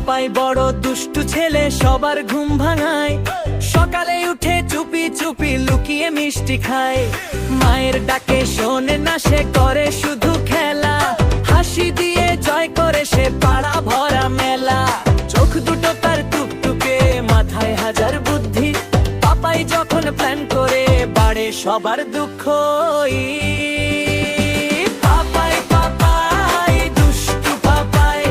পাপাই বড় দুষ্টু ছেলে, সবার ঘুম ভাঙায়। সকালে উঠে চুপি চুপি লুকিয়ে মিষ্টি খায়। মায়ের ডাকে শোনে না, সে করে শুধু খেলা। হাসি দিয়ে জয় করে সে পাড়া ভরা মেলা। চোখ দুটো তার টুকটুকে, মাথায় হাজার বুদ্ধি। পাপাই যখন প্ল্যান করে বাড়ে সবার দুঃখ। পাপাই পাপাই দুষ্টু পাপাই,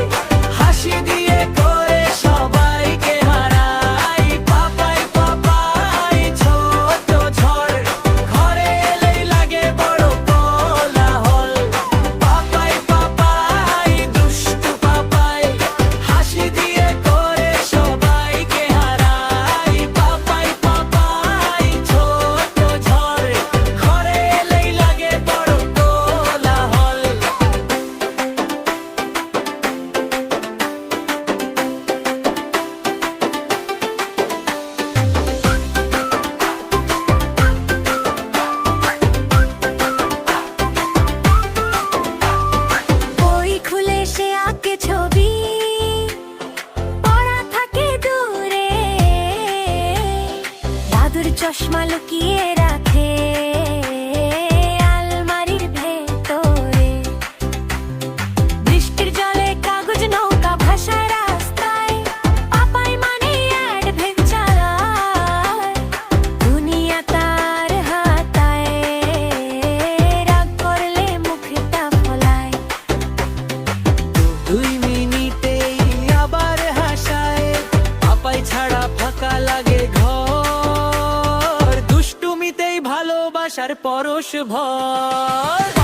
হাসি দিয়ে করে সবাইকে হারায়। পাপাই পাপাই ছোট ঝড়, ঘরে এলেই লাগে বড় কোলাহল। পাপাই পাপাই দুষ্টু পাপাই, হাসি দিয়ে করে সবাইকে হারায়। পাপাই পাপাই ছোট ঝড়, ঘরে এলেই লাগে বড় কোলাহল। বই খুলে সে আঁকে ছবি, পড়া থাকে দূরে। দাদুর চশমা লুকিয়ে রাখে আলমারির ভেতরে। বৃষ্টির জলে কাগজ নৌকা ভাসায় রাস্তায়। পাপাই মানে অ্যাডভেঞ্চার, দুনিয়া তার হাতায়। রাগ করলে মুখটা ফলায়। 2 মিনিটেই আবার হাসায়। পাপাই ছাড়া ফাঁকা লাগে ঘর, দুষ্টুমিতেই ভালোবাসার পরশ ভর।